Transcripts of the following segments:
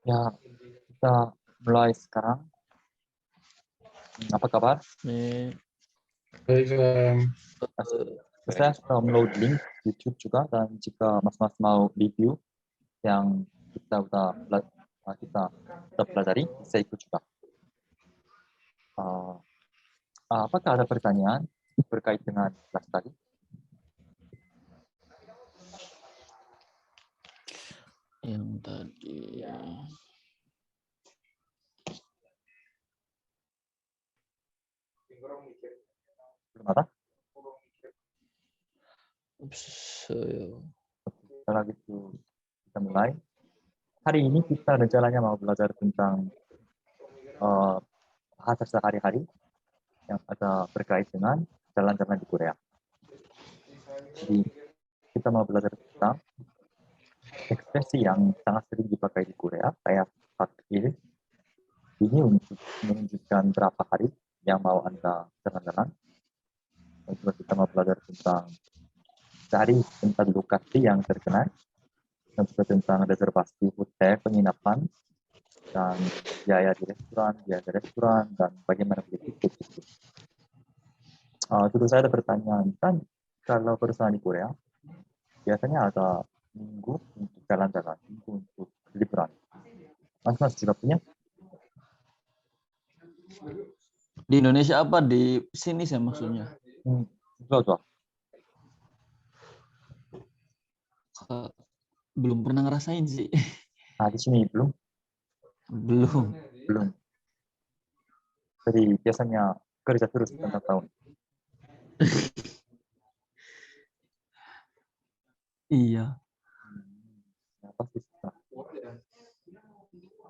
Ya, kita mulai sekarang. Apa kabar? Baik, Saya sudah download link YouTube juga, dan jika mas-mas mau review yang kita udah pelajari, bisa ikut juga. Apakah ada pertanyaan berkait dengan kelas tadi? Yang tadi Belum ada? Kalau gitu kita mulai. Hari ini kita rencananya mau belajar tentang bahasa sehari-hari yang ada berkait dengan jalan-jalan di Korea. Jadi kita mau belajar tentang ekspresi yang sangat sering dipakai di Korea, kayak takdir. Ini untuk menunjukkan berapa hari yang mau Anda jalan-jalan. Dan juga kita mau belajar tentang cari tempat lokasi yang terkenal, dan juga tentang reservasi hotel, penginapan, dan biaya di restoran, dan bagaimana begitu. Tentu saya ada pertanyaan, kan kalau perusahaan di Korea biasanya ada minggu untuk jalan-jalan, minggu untuk liburan. Mas juga punya? di Indonesia apa di sini saya maksudnya? Jual. Belum pernah ngerasain sih. Di sini belum. Jadi biasanya kerja terus tentang tahun. Iya. Ya, pasti susah.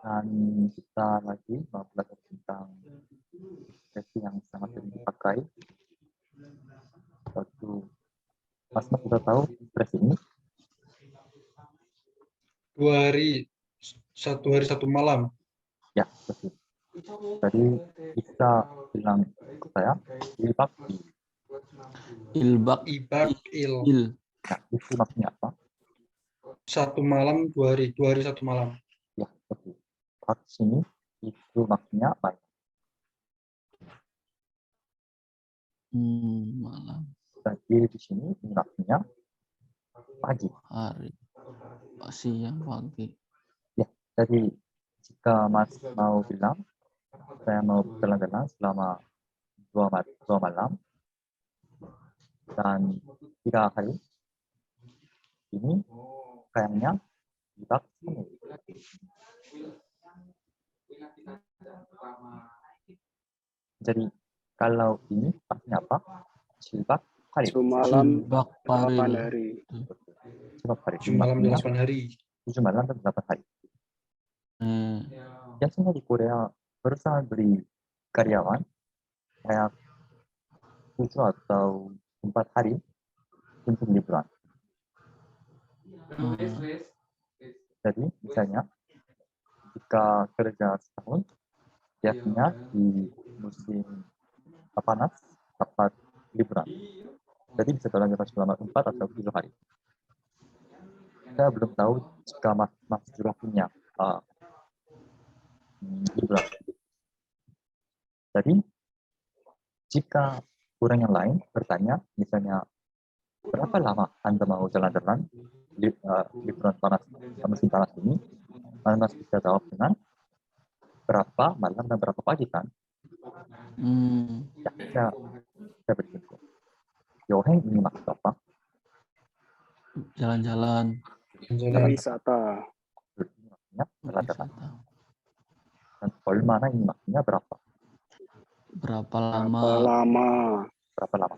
Dan kita lagi mau belajar tentang ekspresi yang sangat sering dipakai. Mas sudah tahu ekspresi ini? 2 hari, 1 hari 1 malam. Ya, betul. Tadi kita bilang ke saya, ilbak. Ilbak. Nah, itu maksudnya apa? 1 malam, 2 hari. 2 hari 1 malam. Ya, betul. Bak sini itu maksudnya apa? Malam. Dan di sini maksudnya pagi. Hari. Siang, pagi. Ya, jadi jika Mas mau bilang, saya mau jalan-jalan selama 2 malam dan 3 hari, ini kayaknya ilbak sini. Jadi kalau ini maksudnya apa? Ilbak hari. Semalam Ilbak 8 hari. Ilbak hari. 7 malam 8 hari. 7 malam dan 8 hari. Biasanya di Korea perusahaan beri karyawan kayak 7 atau 4 hari untuk liburan. Jadi misalnya jika kerja setahun, biasanya di musim panas dapat liburan. Jadi bisa jalan-jalan selama 4 atau 7 hari. Saya belum tahu jika Mas juga punya liburan. Jadi jika orang yang lain bertanya, misalnya berapa lama Anda mau jalan-jalan liburan panas, musim panas ini, Anda bisa jawab dengan berapa malam dan berapa pagi kan? Ya, saya berikutku. Yoheng ini maksud apa? Jalan-jalan. Wisata. Maksudnya jalan-jalan. Dan 얼마나 ini maksudnya berapa? Berapa lama? Berapa lama?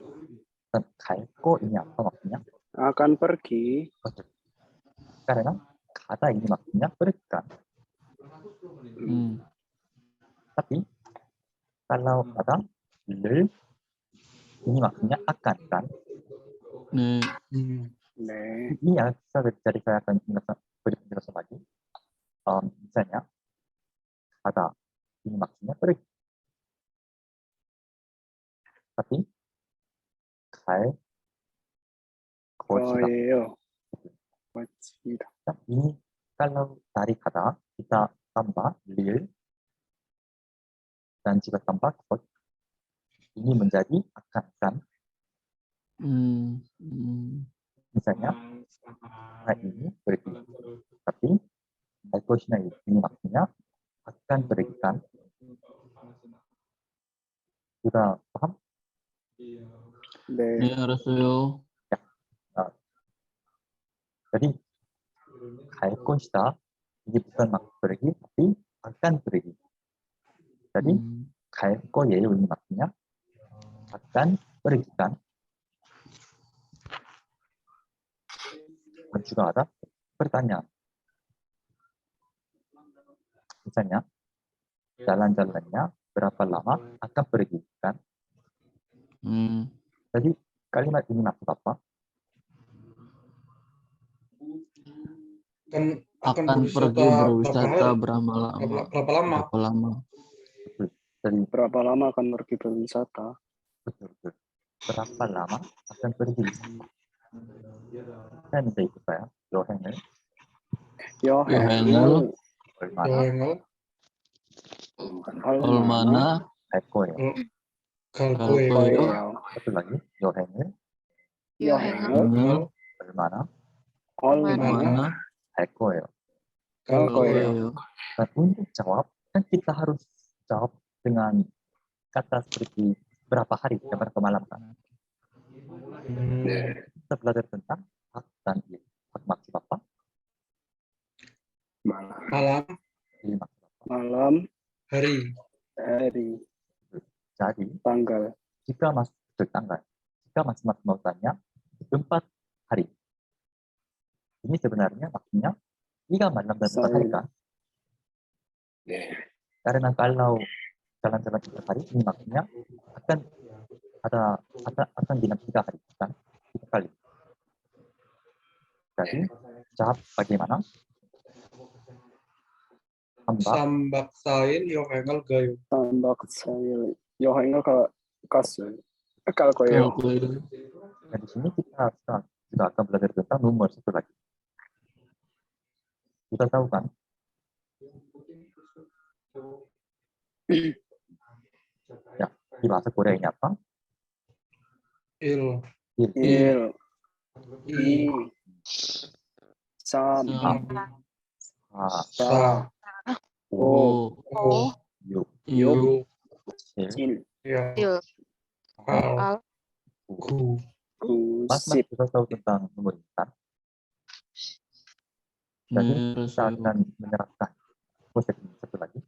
Dan 갈거 ini apa maksudnya? Akan pergi. Betul. Karena kata ini maksudnya pergi kan? Tapi kalau kata 를 ini maksudnya akan kan? Ini yang jadi saya akan beri penjelasan lagi. Misalnya kata ini maksudnya pergi. tapi 거예요. 맞습니다. ini kalau dari kata kita tambah lil dan jika tambah kot, ini menjadi akan kan. Misalnya nah ini pergi, tapi ekosnya ini maksudnya akan berikan. Sudah paham? 네, 네, 알았어요. Jadi 갈 것이다. 이게 bukan maksud pergi, tapi akan pergi. Jadi 갈 거예요 ini maksudnya akan pergi kan. Dan juga ada pertanyaan. Misalnya jalan-jalannya berapa lama akan pergi kan. Jadi kalimat ini maksud apa? Akan pergi berwisata berapa lama? Berapa lama? Berapa lama? Betul. Jadi berapa lama akan pergi berwisata? betul. Berapa lama akan pergi? Saya minta ikut saya. 여행을 여행을 얼마나 여행을 얼마나 갈 거예요. 갈 갈 거예요. 거예요? Satu lagi, 여행을 여행을 얼마나 얼마나 갈 거예요. 갈 갈 거예요? 거예요. Dan untuk jawab, kan kita harus jawab dengan kata seperti berapa hari, berapa malam kan. Kita belajar tentang hak dan il. Hak maksud apa? Malam, Il maksud apa? malam, hari. hari, Jadi, tanggal. jika mas tanggal, jika mas mau tanya 4 hari, ini sebenarnya maksudnya 3 malam dan 4 hari kan? Karena kalau jalan-jalan 4 hari, ini maksudnya akan genap 3 hari kan? 3 kali. Jadi, jawab bagaimana? Sambak sail 여행을 가요. 삼박 4일 여행을 갔어요. 갈 갈 거예요. 거예요. Dan di sini kita juga akan belajar tentang nomor satu lagi. Kita tahu kan? Ya, di bahasa Korea ini apa? 일, Il. 1, 2, 3, Ah, 4, 5, 5, 6, 6, 7, 7, 7, 8, 9. 9, 9, Mas 10. kita tahu tentang nomor ini kan? Jadi kita akan menyerahkan konsep ini satu lagi.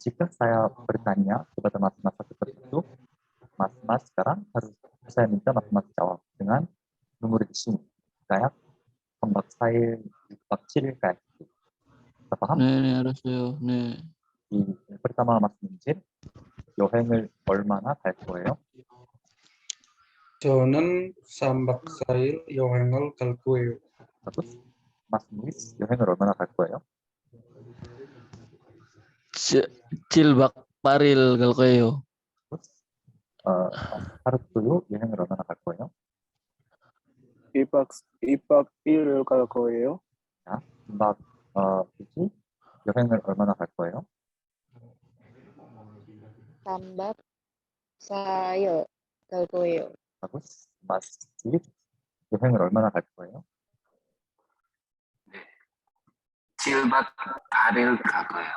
Jika saya bertanya kepada mas-mas satu persatu, mas-mas sekarang harus saya minta mas-mas jawab dengan nomor di sini. Kayak tambak saya, bakcil kayak gitu. Kita paham? 네, 알았어요. 네. pertama Mas Minjin, 여행을 얼마나 갈 거예요? 저는 3박 4일 여행을 갈 거예요. Terus Mas Luis, 여행을 얼마나 갈 거예요? 7박 8일 갈 거예요. Terus Mas Harutoyo, 여행을 얼마나 갈 거예요? 2박 1일 갈 거예요. 자, 막 그치? 여행을 얼마나 갈 거예요? Tambak saya 갈 거예요. Terus Mas Silip, 여행을 얼마나 갈 거예요? 7박 8일 갈 거예요.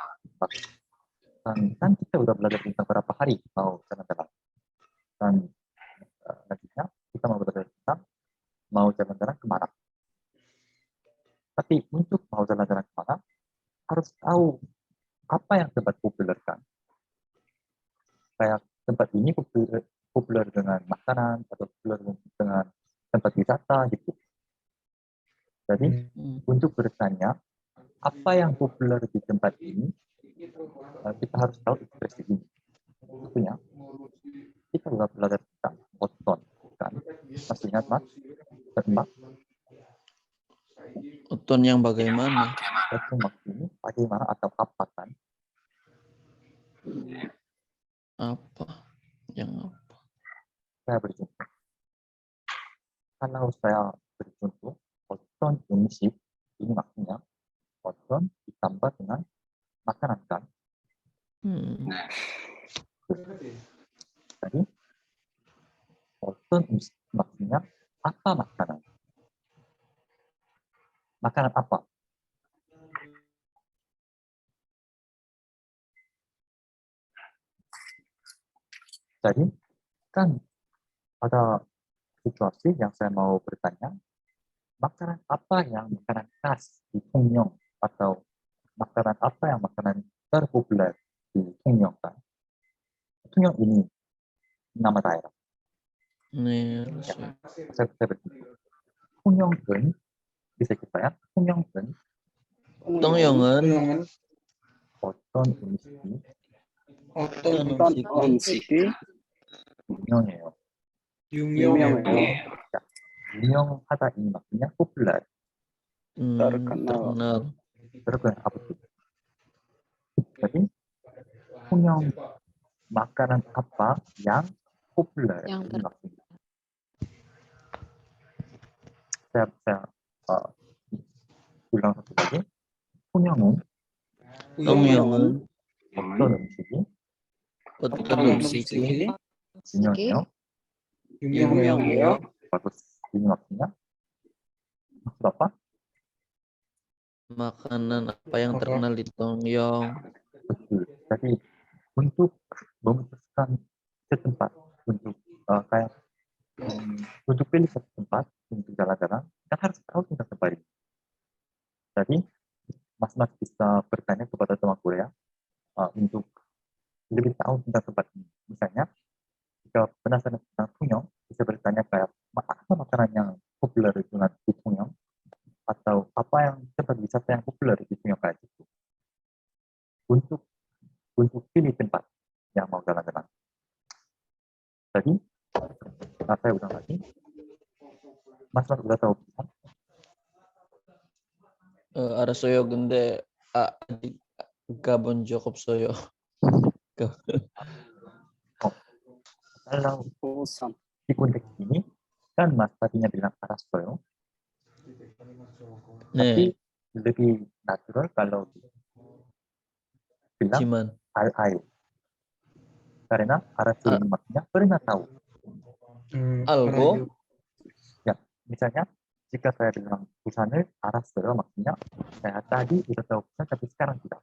Kan kita udah belajar tentang berapa hari mau jalan-jalan. Dan nantinya kita mau belajar tentang mau jalan-jalan kemana. Tapi untuk mau jalan-jalan kemana, harus tahu apa yang tempat populer kan. Kayak tempat ini populer dengan makanan atau populer dengan tempat wisata gitu. Jadi untuk bertanya apa yang populer di tempat ini, kita harus tahu ekspresi ini. Tentunya kita juga belajar tentang oton kan. Masih ingat Mas? Mbak? Oton yang bagaimana? Oton maksudnya bagaimana atau apa kan? Apa? Yang apa? Saya beri contoh. Kalau saya beri contoh, oton 음식 ini maksudnya ditambah dengan makanan kan. 네. Jadi 어떤 음식 maksudnya apa makanan? Makanan apa? Jadi kan ada situasi yang saya mau bertanya, makanan apa yang makanan khas di Tungyong atau makanan apa yang makanan terpopuler di Tungyong kan? Tungyong ini nama daerah. 네, Saya berpikir, Tungyong은 bisa kita ya, Tungyong은 똥용은 Tunyangan 어떤 음식이 어떤 어떤 음식이 유명해요? 유명해요. 유명하다 ini maksudnya populer. terkenal. Terkenal apa tuh? Jadi Tungyong makanan apa yang populer Yang ini maksudnya. Saya ulang satu lagi. Tungyong은 똥용은 어떤 음식이 어떤 음식이 음식이 유명해요? 유명해요. bagus. Ini maksudnya maksud apa? makanan apa yang terkenal di Tongyong? Betul. Jadi untuk memutuskan setempat untuk kayak untuk pilih satu tempat untuk jalan-jalan, kita harus tahu tentang tempat ini. Jadi mas-mas bisa bertanya kepada teman Korea untuk lebih tahu tentang tempat ini. Misalnya jika penasaran tentang Tungyong, bisa bertanya kayak apa makanan yang populer di Tungyong atau apa yang tempat wisata yang populer di Tungyong kayak gitu. Untuk pilih tempat yang mau jalan-jalan. Jadi, saya ulang lagi. Mas udah tahu kan? 알았어요. 근데 아직 가본 적 없어요. Kalau 보쌈 di konteks ini, kan Mas tadinya bilang araspoyo, tapi 네, lebih natural kalau bilang 지만 al-ayo. Karena araspoyo ini maksudnya pernah tahu. 알고 Ya, misalnya jika saya bilang Busan을 알았어요, maksudnya saya tadi udah tahu Busan tapi sekarang tidak.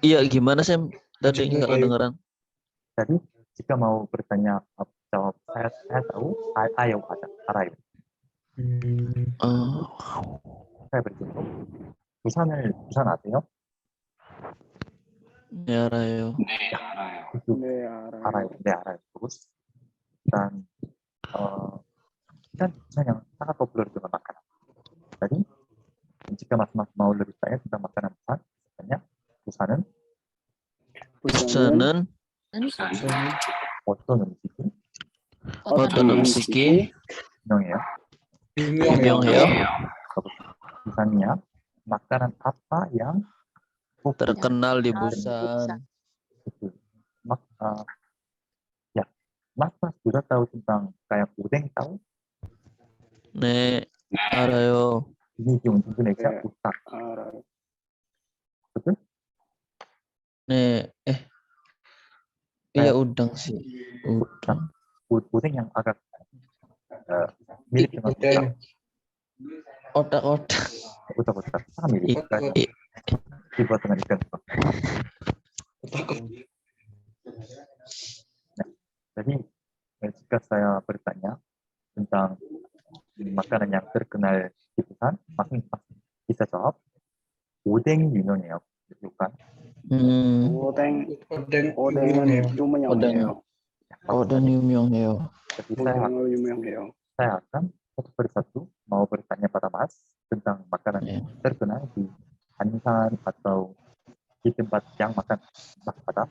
iya gimana Sam? Tadi nggak kedengeran. Jadi jika mau bertanya jawab saya tahu ayo ada arayo. Saya bercontoh 부산 아세요? 네, 알아요. 네, 알아요. Itu 네 알아요. 알아요. 네 알아요. Terus dan kan Busan yang sangat populer dengan makanan. Jadi jika mas-mas mau lebih tanya tentang makanan Busan, misalnya Busan은 부산은 부산은 어떤 음식이 어떤 음식이 유명해요? 유명해요? Busannya makanan apa yang populer? terkenal di Busan. Busan. Betul. Ya, mas sudah tahu tentang kayak udeng tahu? 네, 알아요. Ini di Indonesia 네. utak, 알아요. betul? 네, iya udang sih. Udang. Udeng yang agak mirip dengan utak, Otak-otak. utak sangat mirip. I- Dibuat dengan ikan. Nah, jadi jika saya bertanya tentang makanan yang terkenal di Busan, mas bisa jawab udeng 유명해요. Bukan? 오뎅은 유명해요. 유명해요. 오뎅 유명해요. Jadi 오뎅은 유명해요. saya akan satu persatu mau bertanya pada Mas tentang makanan yang terkenal di Ansan atau di tempat yang makan Mas pada.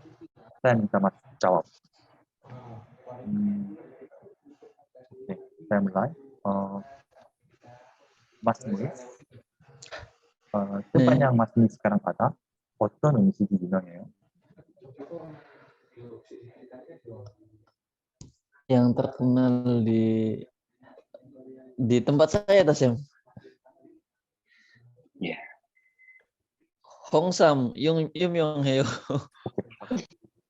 Saya minta Mas jawab. Oke, saya mulai. Mas Muiz, tempat yang Mas Muiz sekarang ada, 어떤 음식이 유명해요? Yang terkenal di tempat saya, Tasem. 예. 홍삼 유명해요. 오케이.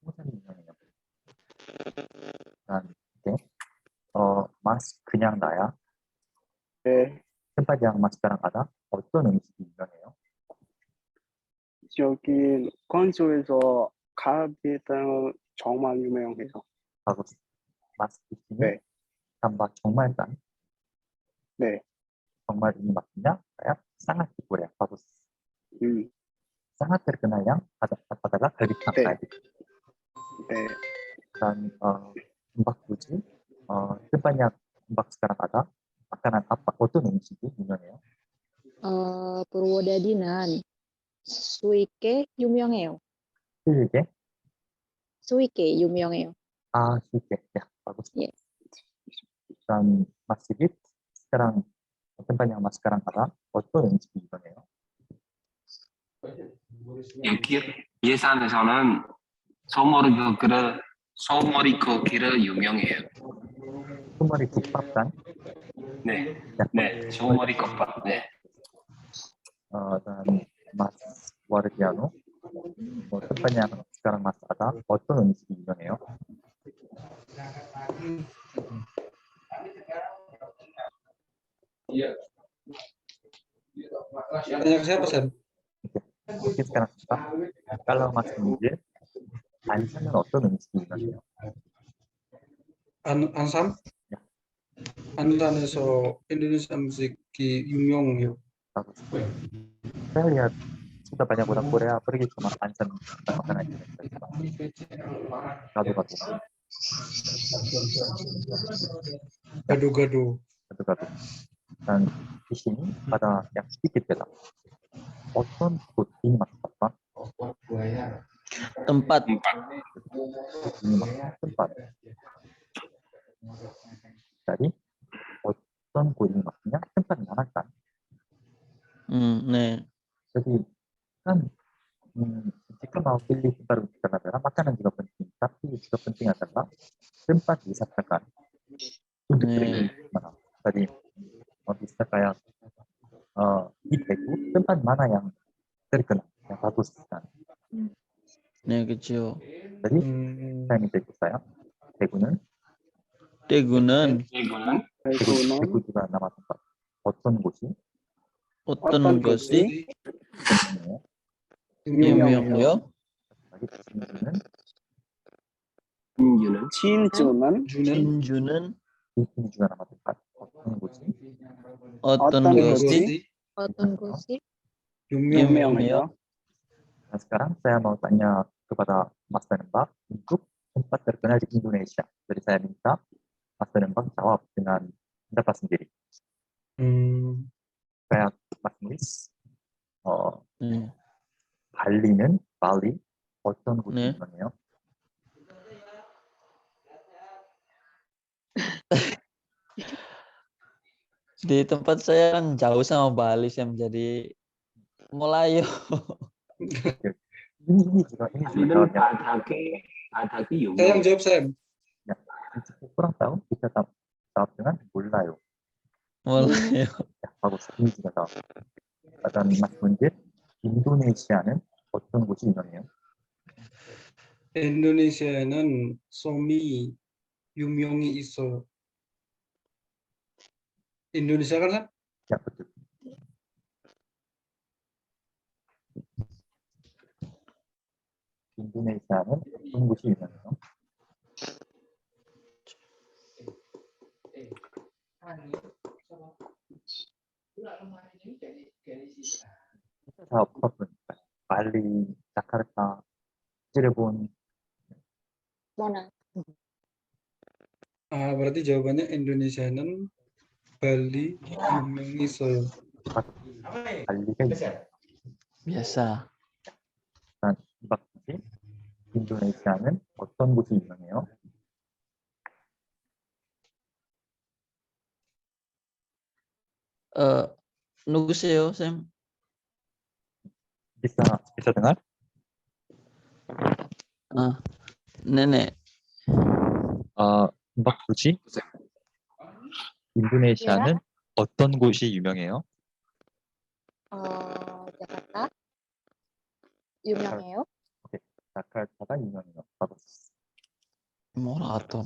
홍삼이 유명해요. 이제 mas 그냥 나야. 네, tempat yang mas sekarang ada 어떤 음식이 유명해요? 여기 건조에서 갈비탕 정말 유명해요. bagus. Mas di sini 네, tambah 정말 kan? 네, 정말 ini maksudnya kayak sangat di Korea. Bagus. Sangat terkenal yang adalah 갈비탕 네. kayak gitu. 네, Dan Mbak Puji, tempat yang Mbak sekarang ada makanan apa? 어떤 음식이 유명해요? Purwodadinan. Suike 유명해요. 수육에 Suike 유명해요. 수육에 ya bagus. 예. Dan Mas Sigit sekarang tempat yang Mas sekarang ada 어떤 음식이 유명해요? 여기 예산에서는 소머리코 길을 유명해요. 소머리 국밥 kan? 네, Ya. 네, 소머리국밥. 네. Dan Mas Wardiano tempat yang sekarang Mas ada 어떤 음식이 유명해요? Tanya ke siapa, Sam? Mungkin sekarang kita, kalau Mas Munjir, Ansam은 어떤 음식이 유명해요? Ansam? Ya. Ansam에서 인도네시아 음식이 유명해요. Bagus. Saya lihat sudah banyak orang Korea pergi ke Ansam makanan Indonesia. Gado-gado. Gado-gado. Gado-gado. Dan di sini ada yang sedikit beda. 어떤 ini maksud apa? Tempat. Ini maksud tempat. Jadi 어떤 ini maksudnya tempat mana kan? 네. Jadi kan jika mau pilih tempat untuk adalah makanan juga penting, tapi juga penting adalah tempat wisata kan. Untuk pergi mana? Tadi bisa kayak di Daegu tempat mana yang terkenal, yang bagus kan? 네, 그렇죠. Jadi saya minta ikut saya. Daegu는 대구는 Daegu juga nama tempat. 어떤 곳이 어떤 것이 유명해요. 유명해요? lagi 진주는 진주는 진주는 ini juga nama tempat. 어떤 곳이 어떤 어떤 것이 어떤 곳이? 유명해요. Nah, sekarang saya mau tanya kepada Mas dan Mbak untuk tempat terkenal di Indonesia. Jadi saya minta Mas dan Mbak jawab dengan pendapat sendiri. Kayak Mas Nulis, 네. Bali 어떤 곳이 네. 유명해요? Di tempat saya kan jauh sama Bali, Sam, jadi Melayu. ini juga 아니는 jawabnya. 바닥이 Saya yang 유명해요. jawab, Sam. Ya, kurang tahu bisa jawab dengan 몰라요. Melayu. Ya, bagus. Ini juga jawab. Dan Mas Munjir, 인도네시아는 어떤 곳이 유명해요? 인도네시아에는 솜이 유명히 있어요. 인도네시아 kan, Sam? Ya, betul. 인도네시아는 어떤 곳이 유명해요? Kita jawab apapun. Bali, Jakarta, Cirebon. Monas. Berarti jawabannya Indonesia는 Bali 유명히 있어요. 발리가 있어요. Biasa. 이 박씨, 인도네시아는 어떤 곳이 유명해요? 누구세요, Sam? bisa dengar? Nenek. Mbak Puji, 인도네시아는 어떤 곳이 유명해요? Jakarta. 유명해요? 자카르타가 유명해요. bagus. Moraton.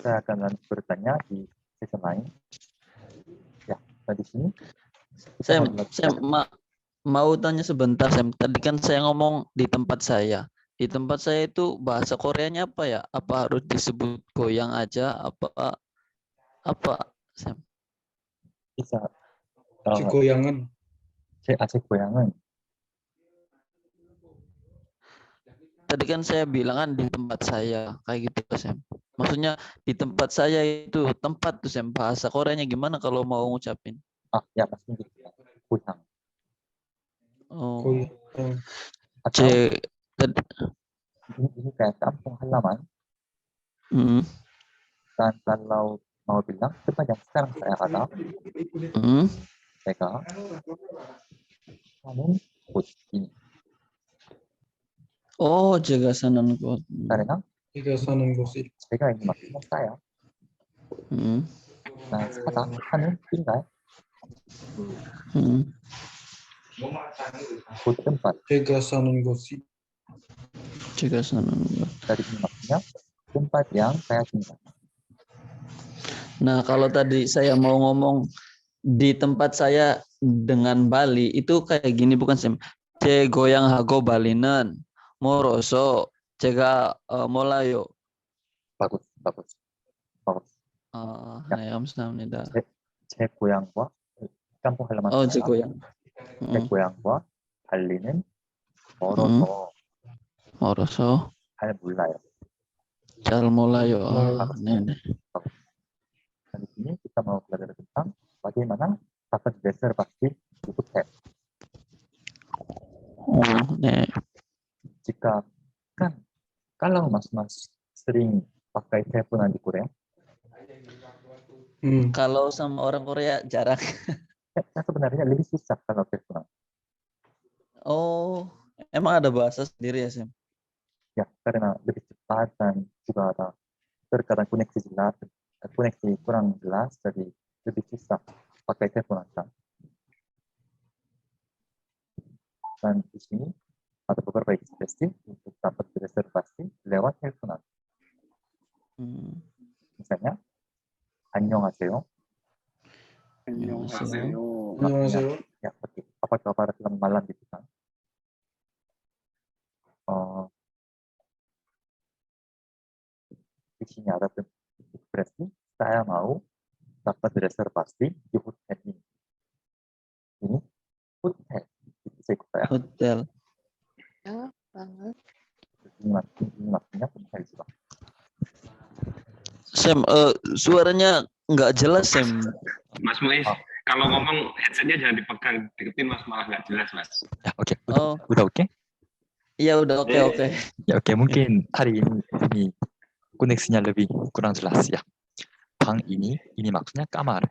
Saya akan bertanya di sesi lain. Ya, di sini kita Sam, mau tanya sebentar, Sam. Tadi kan saya ngomong di tempat saya. Di tempat saya itu bahasa Koreanya apa ya? Apa harus disebut goyang aja? Apa, Sam? bisa Goyangan. 제 아직 고향은 Tadi kan saya bilang kan di tempat saya kayak gitu, Sam. Maksudnya di tempat saya itu tempat tuh, Sam. Bahasa Koreanya gimana kalau mau ngucapin? ya 말씀드릴게요. 고향. Oh, Goyangan. atau tadi. ini kayak kampung halaman. Hmm. Dan kalau mau bilang tempat yang sekarang saya ada, 제가 사는 곳 ini. Oh, jaga sanan kot. karena Tiga sanan gosip. 제가 ini maksudnya saya. Nah, 사는 tinggal 곳 tempat. Tiga sanan gosip. Jaga sanan kot. Dari ini maksudnya tempat yang saya tinggal. Nah, kalau tadi saya mau ngomong di tempat saya dengan Bali itu kayak gini bukan, Sam? Ce goyang hago Balinan, moroso, cega molayo. bagus. Nah, 감사합니다. 제 고향과 kampung halaman 제 saya, 고향. 제 고향과 발리는 멀어서 잘 몰라요. 잘 몰라요. 네. Dan di sini kita mau belajar tentang bagaimana dapat reservasi di hotel. 네. Jika kan kalau mas-mas sering pakai teleponan di Korea, Kalau sama orang Korea jarang. saya sebenarnya lebih susah kalau teleponan. Oh, emang ada bahasa sendiri ya, Sam? Ya, karena lebih cepat dan juga ada terkadang koneksi kurang jelas, jadi lebih susah pakai teleponan kan. Dan di sini ada beberapa ekspresi untuk dapat reservasi lewat teleponan. Misalnya, 안녕하세요. 안녕하세요. 안녕하세요. Ya, oke. Apa kabar selamat malam gitu kan? Di sini ada ekspresi saya mau dapat reservasi di hotel ini. Ini hotel. Itu saya kata ya. Hotel. Ya, banget. Ini maksudnya hotel juga. Sam, suaranya nggak jelas, Sam. Mas Muiz, kalau ngomong headsetnya jangan dipegang, deketin Mas, malah nggak jelas Mas. Ya, oke. Oh. Udah oke? Iya, udah oke. Ya, oke. Mungkin hari ini koneksinya lebih kurang jelas ya. 방 ini maksudnya kamar.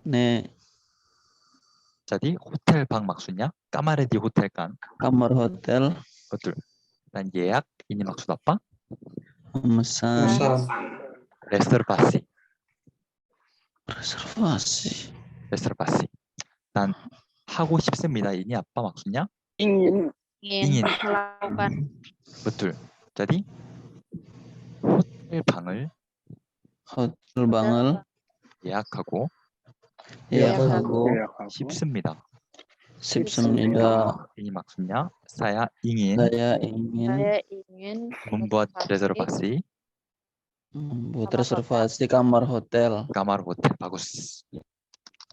네. Jadi hotel 방 maksudnya kamarnya di hotel kan? Kamar hotel. Betul. Dan 예약 ini maksud apa? Memesan. Reservasi. Reservasi. Dan 하고 싶습니다 ini apa maksudnya? ingin Ingin ingin. melakukan. betul. Jadi hotel 방을 예약하고 예약하고 싶습니다. ini maksudnya saya ingin saya ingin membuat reservasi kamar hotel. bagus.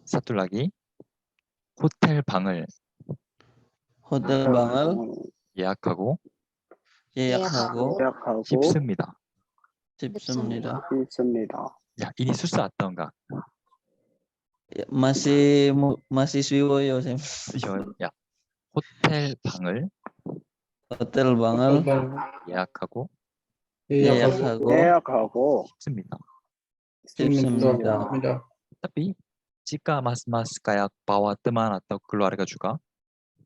Satu lagi hotel 방을 예약하고 싶습니다. Ya, ini susah atau enggak? masih 쉬워요, Sam. ya. 호텔 방을 예약하고 싶습니다. Tapi jika mas-mas kayak bawa teman atau keluarga juga,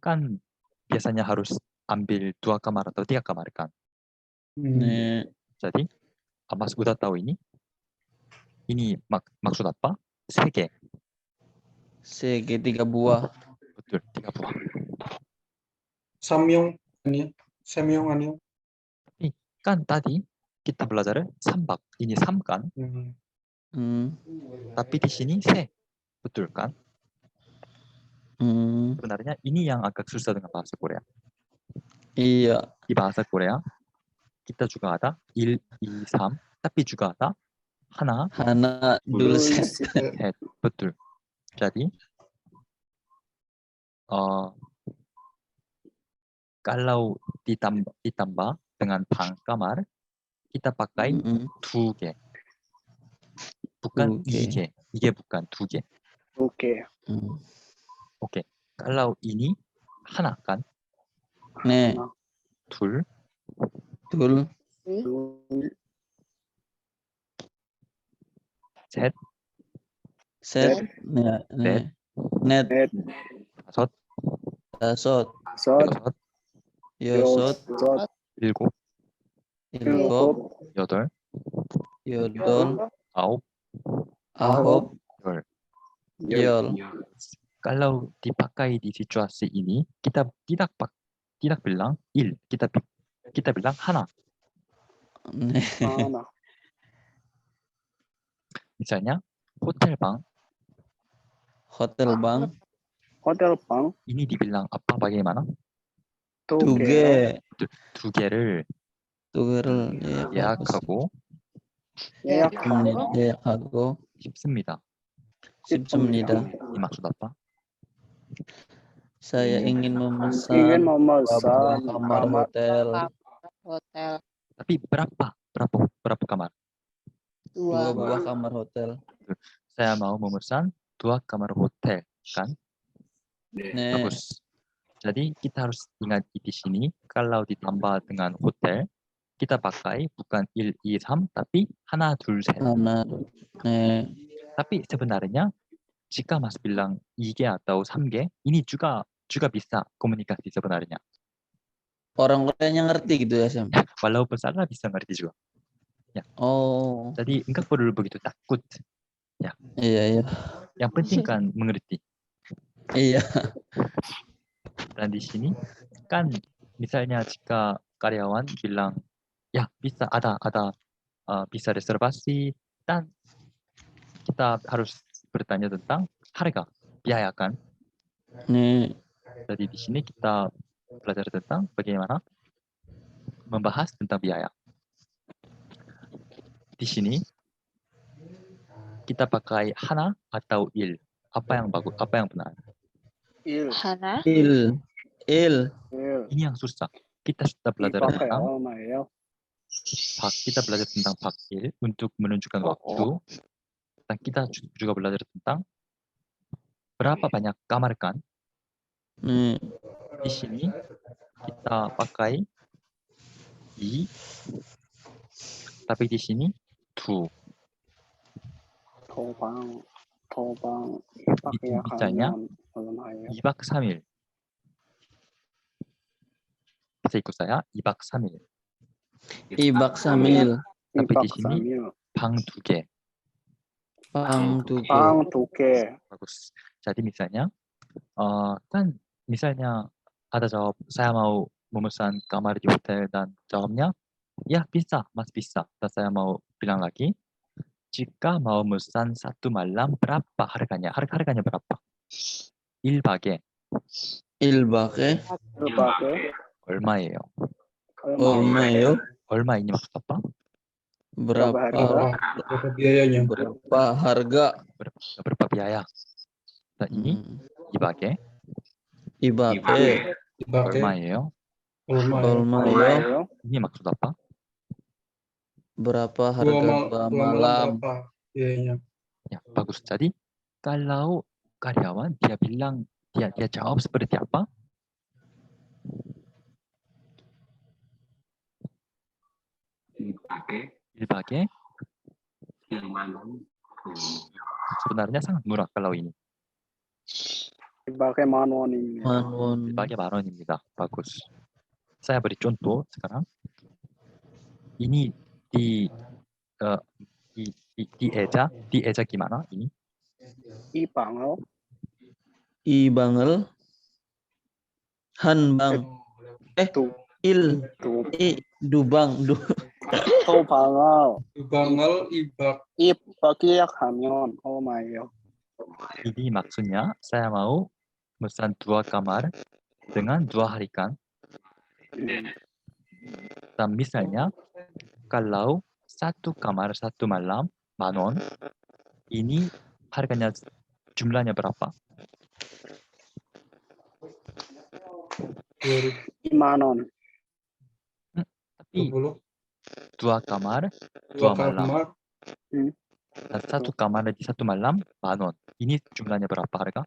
kan biasanya harus ambil 2 kamar atau 3 kamar kan. 네. Jadi, mas udah tahu ini? Ini maksud apa? 3개. 3 buah. Betul, 3 buah. 삼용 semyongannya. Kan tadi kita belajar 3bab, ini 3 kan? Tapi di sini se, betul kan? Sebenarnya ini yang agak susah dengan bahasa Korea. Iya. Di bahasa Korea kita juga ada 1, 2, 3, tapi juga ada 하나, Hana dul set. 셋, betul. Jadi kalau ditambah dengan 방 kamar, kita pakai 2개, bukan 2개. 이게 bukan 2개. Oke. Oke. Kalau ini 하나 kan? 네. 둘, 둘, 셋, 셋, 네, 네. 넷, 다섯, 다섯, 다섯, 여섯, 여섯, 일곱, 일곱, 여덟, 여덟, 아홉, 아홉, 열. 열. Kalau dipakai di situasi ini, kita tidak bilang il, kita bilang 하나. 네. 하나. Misalnya hotel bang, 호텔 방 호텔 방 ini dibilang apa bagaimana? 두 두 개. 개, 두 개를 두 개를 예약하고 예약하고 싶습니다. 싶습니다. Ini maksud apa? Saya ingin ingin memesan memesan kamar hotel Hotel Tapi berapa kamar? dua 2. buah kamar hotel. Saya mau memesan 2 kamar hotel, kan? 네. Bagus. Jadi kita harus ingat di sini kalau ditambah dengan hotel kita pakai bukan 1, 2, 3 tapi 하나, 둘, 셋. 하나, 네. Tapi sebenarnya jika Mas bilang 2개 atau 3개 ini juga bisa komunikasi sebenarnya. Orang Koreanya ngerti gitu ya, Sam? Walaupun salah bisa ngerti juga. Oh, Jadi enggak perlu begitu takut. iya, iya. Yang penting kan mengerti. Iya. Dan di sini kan misalnya jika karyawan bilang ya bisa ada bisa reservasi dan kita harus bertanya tentang harga biaya kan. 네. Jadi di sini kita belajar tentang bagaimana membahas tentang biaya. Di sini kita pakai 하나 atau il. Apa yang bagus? Apa yang benar? 일. 하나, 일. 일. Ini yang susah. Kita sudah belajar 이밖에 tentang 얼마예요? kita belajar tentang pakil untuk menunjukkan waktu. Dan kita juga belajar tentang berapa banyak kamar kan. 네. Di sini kita pakai i, tapi di sini tu. 도방 이밖에 미짜냐? 가면 얼마예요? 2박 3일. Bisa ikut saya 2박 3일. 2박 3일. Tapi di 2박 sini 3일. 방 2개. 방 2개. 방 2개. Bagus. Jadi misalnya kan misalnya ada jawab saya mau memesan kamar di hotel dan jawabnya ya bisa mas bisa. Dan saya mau bilang lagi jika mau memesan 1 malam berapa harganya? Harganya berapa? 1박에 1박에 1박에 얼마예요? 얼마예요? 얼마 ini maksud apa? Berapa Berapa biayanya? berapa harga? Berapa biaya? Dan ini 2박에 2박에 Dipakai 얼마예요? 얼마예요? Ini maksud apa? Berapa harga 2 malam? berapa biayanya? Ya, bagus. Jadi kalau karyawan dia bilang dia jawab seperti apa? Dipakai sebenarnya sangat murah kalau ini. 1박에 10,000원입니다. 만원. dipakai 10,000원입니다. Bagus. Saya beri contoh sekarang. Ini di eja gimana ini? 이 방을 이 방을 한 방 두, il, 두, dubang, 또 방어, Bangal, ibak. 입 하면, 마이요. ini maksudnya saya mau pesan 2 kamar dengan 2 hari kan. Dan misalnya kalau 1 kamar 1 malam 10,000, ini harganya jumlahnya berapa? 2만 원, Tapi 20, 2 kamar 2 dua malam kamar, dan 1 kamar di 1 malam 10,000. Ini jumlahnya berapa harga?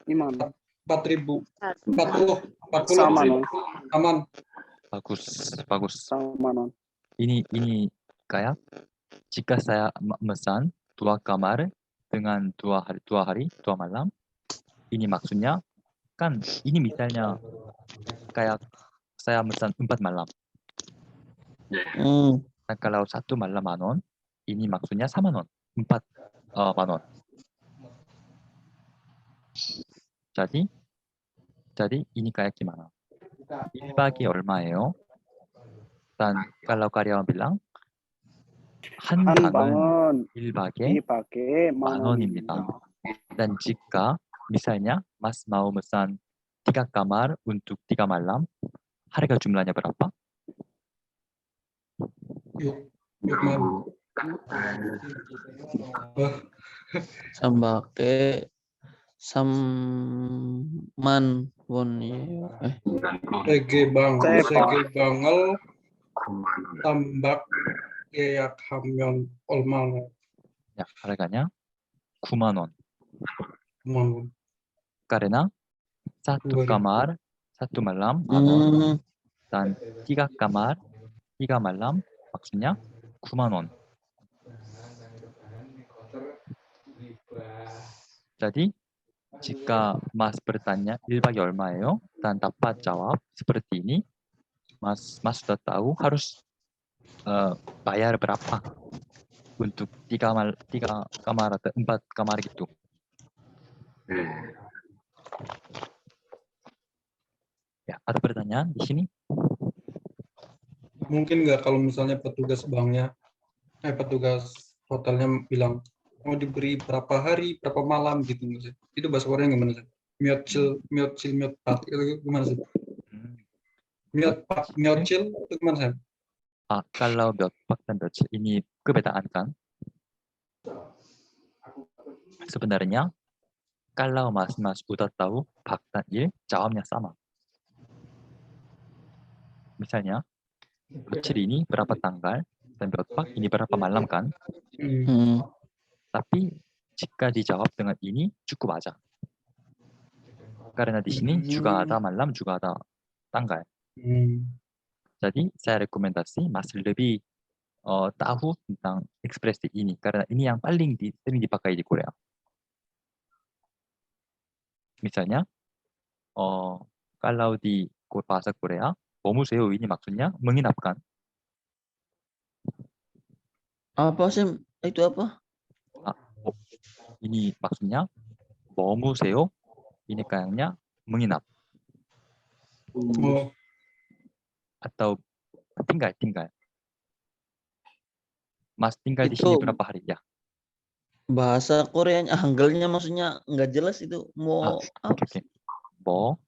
2만 원, 4.000, 4. 40, 4만 원, aman. Bagus, bagus. 4만 원. Ini kayak jika saya memesan 2 kamar dengan 2 hari 2 malam, ini maksudnya kan ini misalnya kayak saya memesan 4 malam. Dan kalau 1 malam 10,000, ini maksudnya 3,000,000. 4 jadi ini kayak gimana? 1박이 얼마예요? Dan kalau karyawan bilang 한 한 방은 방은 1박에 2박에 10,000원입니다. Dan jika misalnya Mas mau mesan 3 kamar untuk 3 malam, harga jumlahnya berapa? 6만. Sambake Samman Won. Sege Sege. Bangal, tambak, keyak hamyon, olmal. Ya, harganya 9,000원. Aman. Karena 1 2 hari. kamar 1 malam 10,000원 dan 3 kamar 3 malam maksudnya 9,000원. Jadi jika Mas bertanya 1박이 얼마예요? Dan dapat jawab seperti ini, Mas sudah tahu harus bayar berapa untuk 3 kamar atau 4 kamar gitu. Ya, ada pertanyaan di sini? Mungkin nggak kalau misalnya petugas banknya, petugas hotelnya bilang mau diberi berapa hari, berapa malam gitu Mas. Itu bahasa Koreanya gimana sih? Miot pat itu gimana sih? Miot chill itu gimana sih? Kalau 몇 박 dan 며칠 ini kebetaan kan? Sebenarnya kalau Mas udah tahu 박 dan 일 jawabnya sama. Misalnya 며칠 ini berapa tanggal dan 몇 박 ini berapa malam kan? Tapi jika dijawab dengan ini cukup aja. Karena di sini juga ada malam, juga ada tanggal. Jadi saya rekomendasi Mas lebih tahu tentang ekspresi ini karena ini yang paling sering dipakai di Korea. Misalnya kalau di bahasa Korea 머무세요 ini maksudnya menginapkan. Apa sih itu apa? Ini maksudnya 머무세요 ini kayaknya menginap. Atau tinggal. Mas tinggal di sini Itu berapa hari ya? bahasa Koreanya, Hanggelnya maksudnya nggak jelas itu mau apa? Oke. 뭐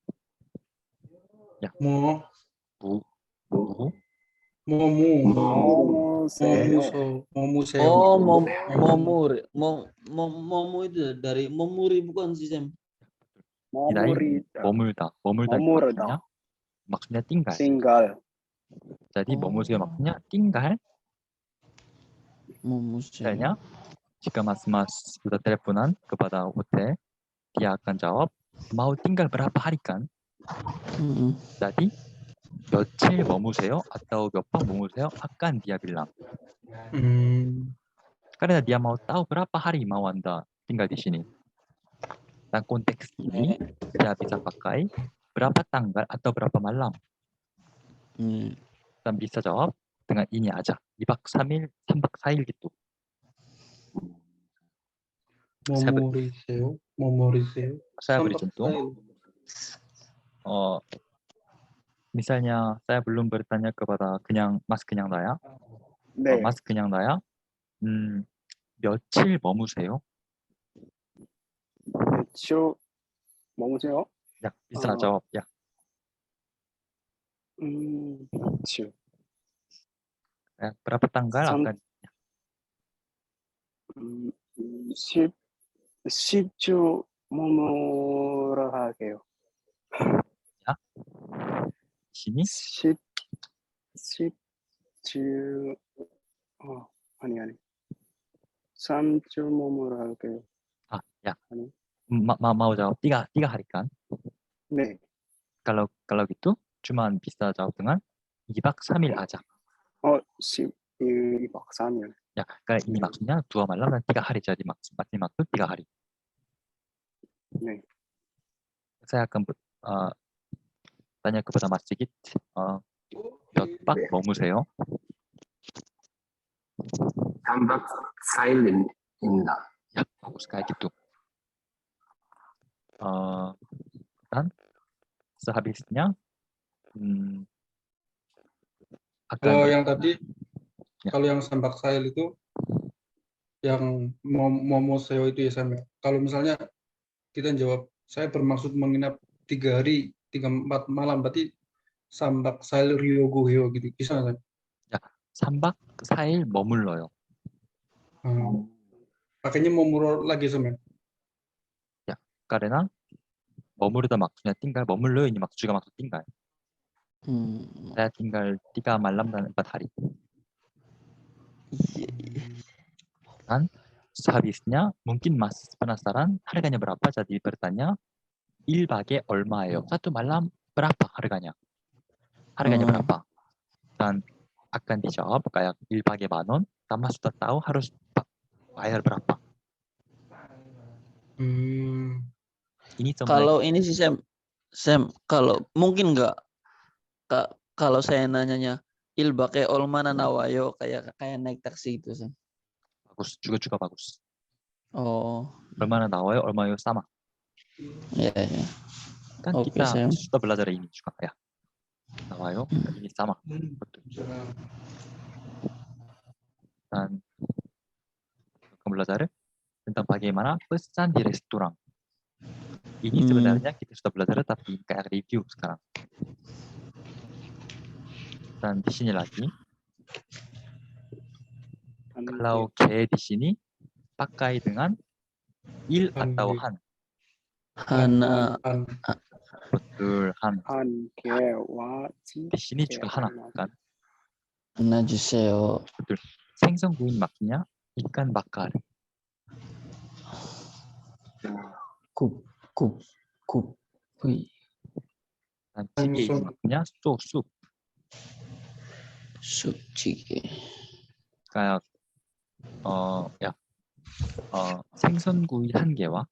Mau 무 모무세요. Oh, momu itu dari memuri bukan sih Sam? 머물다 머무르다. maksudnya tinggal. 싱글. Jadi 머무세요 maksudnya tinggal. Momuseo. Misalnya jika Mas sudah teleponan kepada hotel, dia akan jawab mau tinggal berapa hari kan? Jadi 며칠 머무세요 atau 몇 박 머무세요 akan dia bilang. Karena dia mau tahu berapa hari mau Anda tinggal di sini. Dan konteks ini dia bisa pakai berapa tanggal atau berapa malam. Dan bisa jawab dengan ini aja. 2박 3일, 3박 4일 gitu. Momoriseo. Saya beri contoh. misalnya saya belum bertanya kepada Mas 그냥 나야. 네. Mas 그냥 나야. 며칠 머무세요? 며칠 머무세요? Ya, bisa jawab ya. 며칠. Ya, berapa tanggal Sam- akan 10주 머무러 할게요. sini? 10주 아니 3주 머무러 할게요. Ah, ya. 아니. Mau jawab tiga hari kan? 네. Kalau gitu cuman bisa jawab dengan 2박 3일 aja. 2박 3일. Ya, karena ini maksudnya 2 malam dan 3 hari jadi maksud 3 hari. 네. Saya akan tanya kepada Mas Sigit, 몇 박 머무세요? 3박 4일입니다. Ya, bagus kayak gitu. Dan sehabisnya Kalau akan yang tadi, Ya. kalau yang sambak sail itu, yang momoseo itu ya Sam. Kalau misalnya kita jawab, saya bermaksud menginap 3 hari, 3-4 malam, berarti sambak sail ryogohyo gitu. Bisa nggak? ya 3박 4일 머물러요. Pakainya momuro lagi Sam. Karena 머무르다 maksudnya tinggal, 머물러 ini juga maksud tinggal. Saya tinggal 3 malam dan 4 hari. Dan sehabisnya mungkin Mas penasaran harganya berapa, jadi bertanya 1박에 얼마예요? 1 malam berapa harganya? Harganya berapa? Dan akan dijawab kayak 1박에 10,000원, dan Mas sudah tahu harus bayar berapa. Ini Kalau ini sih Sam, kalau mungkin nggak kalau saya nanyanya ilbake olmana nawayo kayak naik taksi gitu Sam. bagus, juga bagus. Oh, 얼마나 나와요? 얼마요? sama. ya. Kan Oke, kita Sam. sudah belajar ini juga ya. 나와요? ini sama. Betul. Dan akan belajar tentang bagaimana pesan di restoran. Ini sebenarnya kita sudah belajar tapi kayak review sekarang. Dan di sini lagi, kalau ke di sini pakai dengan il atau han. Hana. Betul, han. 한개와 Di sini juga hana kan? Hana 주세요. betul. 생선구이 maksudnya ikan bakar. 구이. Dan 찌개 ini maksudnya sup. 쑥찌개. kayak 생선구이 1개와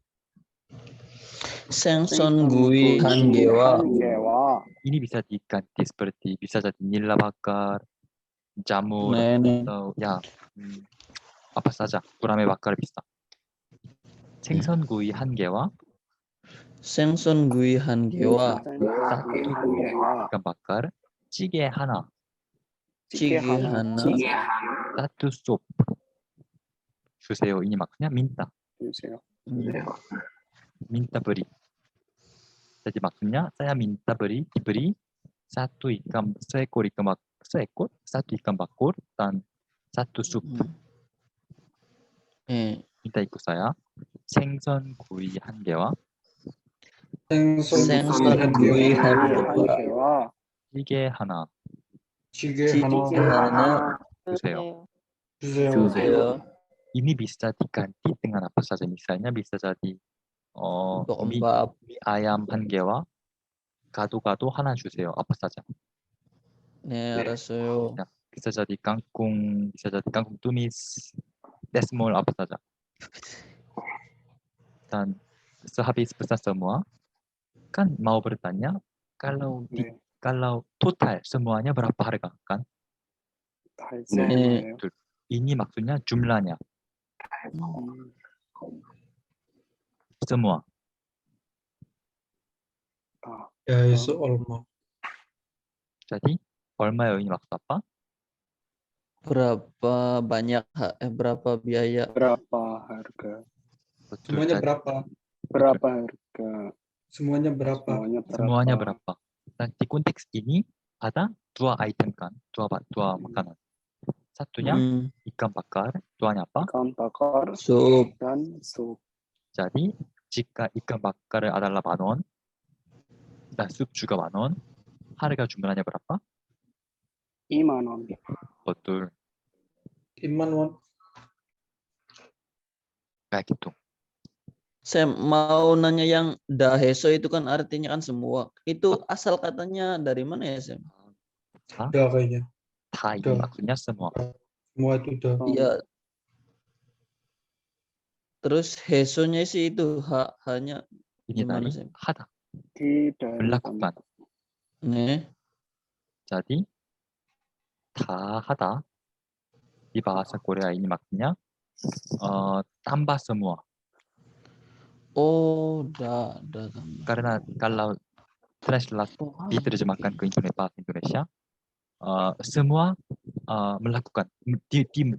생선구이 1개와 ini bisa diganti seperti bisa jadi nila bakar, jamur 네네. atau ya apa saja, gurame bakar bisa. 생선구이 1개와 생선구이 1개와 ikan bakar, 찌개 하나, 찌개 하나. satu sup 주세요. ini maksudnya minta. 주세요. minta beri. Jadi maksudnya saya minta diberi satu seekor ikan bakar dan satu sup. minta ikut saya. 생선구이 1개와 생선구이 1개와 찌개 하나 찌개 찌개 하나 주세요. 주세요. ini bisa diganti dengan apa saja. Misalnya bisa jadi mie ayam 1개와 gado-gado 하나 주세요. apa saja. 네, 알았어요. Ya, bisa jadi kangkung tumis, desmol apa saja. Dan sehabis pesan semua, kan mau bertanya kalau total semuanya berapa harga kan? 네. Ini maksudnya jumlahnya. Semua. Ya, itu olmo. Jadi 얼마예요 ini maksud apa? Berapa banyak berapa biaya? Berapa harga? Betul. Semuanya Jadi berapa? Berapa harga? Semuanya berapa? semuanya berapa? Dan di konteks ini ada dua item kan, dua makanan. Satunya ikan bakar, duanya apa? Ikan bakar Sup. dan sup. Jadi jika ikan bakar adalah 10,000원, dan sup juga 10,000원, harga jumlahnya berapa? 2만 원. Betul, Iman, kayak gitu. Saya mau nanya yang daheso itu kan artinya kan semua. Itu asal katanya dari mana ya, Sam? udah kayaknya. 다 ini Udah. maksudnya semua. Semua itu udah. Iya. Terus hesonya sih itu hanya Ini gimana tadi sih? 하다, Tidak. melakukan. Nih. Jadi 다 하다 di bahasa Korea ini maksudnya tambah semua. Oh, dah. Karena kalau translate diterjemahkan ke bahasa Indonesia, semua melakukan,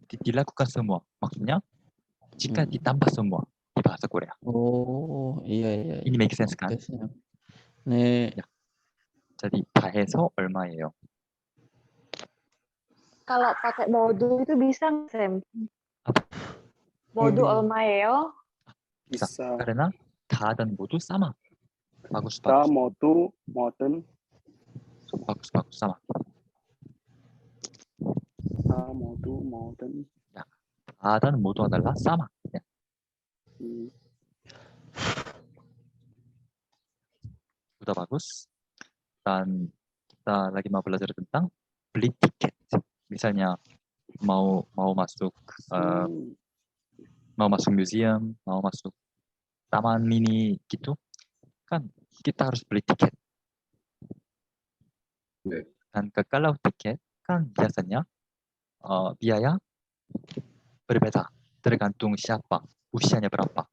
dilakukan semua. Maksudnya jika ditambah semua di bahasa Korea. Oh, iya. Ini make sense kan? Oke, Sam. Nih. Ya. Jadi 다 해서 얼마예요? Kalau pakai modu itu bisa nggak, Sam? Modu. 모두 얼마예요? bisa. bisa. Karena 다 dan 모두 sama. Bagus. 다 모두 뭐든 bagus sama. 다 모두 뭐든 다 dan 모두 adalah sama. Ya. Sudah bagus. Dan kita lagi mau belajar tentang beli tiket. Misalnya mau masuk museum, mau masuk taman mini gitu, kan kita harus beli tiket. Dan kalau tiket kan biasanya biaya berbeda, tergantung siapa, usianya berapa.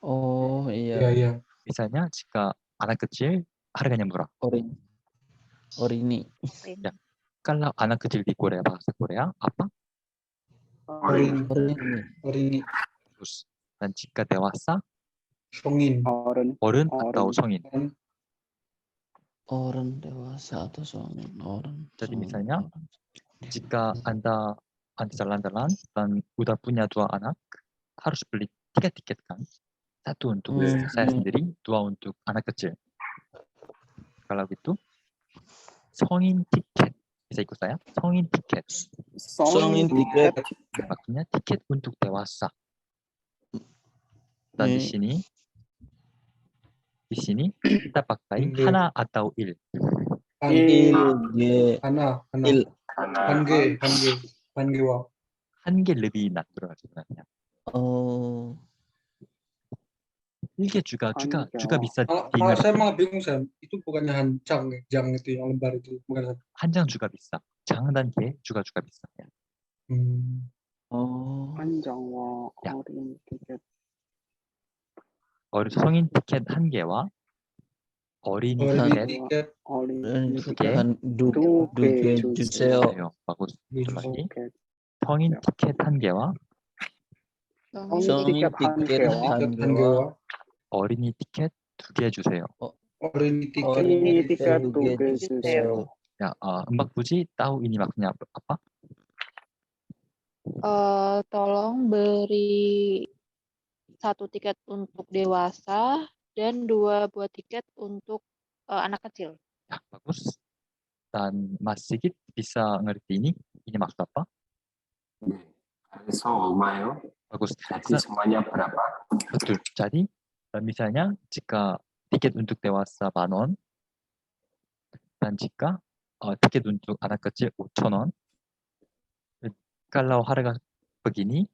Oh, iya. Iya. Misalnya jika anak kecil harganya murah. Orini. Ya. Kalau anak kecil di Korea, bahasa Korea apa? Orini. Terus. Dan jika dewasa, Songin. 어른 atau 성인. Orang dewasa atau songin. Jadi misalnya jika Anda jalan-jalan dan udah punya 2 anak, harus beli 3 tiket kan? 1 untuk saya sendiri, 2 untuk anak kecil. Kalau gitu, 성인 tiket. Bisa ikut saya? 성인 tiket. Songin tiket. Maksudnya tiket untuk dewasa. Dan di sini kita pakai 하나 atau 일. 하나. 한개와. 한 개 lebih natural sebenarnya. Oh. 일개 juga bisa Kalau saya malah bingung, Sam. Itu bukannya hancang, jang itu yang lembar itu. Bukan. 한장 juga bisa. 장 dan 개 juga bisa ya. Oh. 한장와 야. 어린 티켓. 성인 티켓 1개와 어린이 티켓 어린 티켓 두 개 주세요. bagus. lagi. 티켓. 성인 티켓 1개와 성인 티켓 한 개와 어린이 티켓 2개 주세요. 어린이 티켓 두 개 주세요. Ya, Mbak Puji tahu ini maksudnya apa? Tolong beri 1 tiket untuk dewasa dan 2 buah tiket untuk anak kecil. Ya, bagus. Dan Mas Sigit bisa ngerti ini maksud apa? 그래서 얼마예요? Bagus. Jadi semuanya berapa? Betul. Jadi misalnya jika tiket untuk dewasa 10,000원 dan jika tiket untuk anak kecil 5,000원, kalau harga begini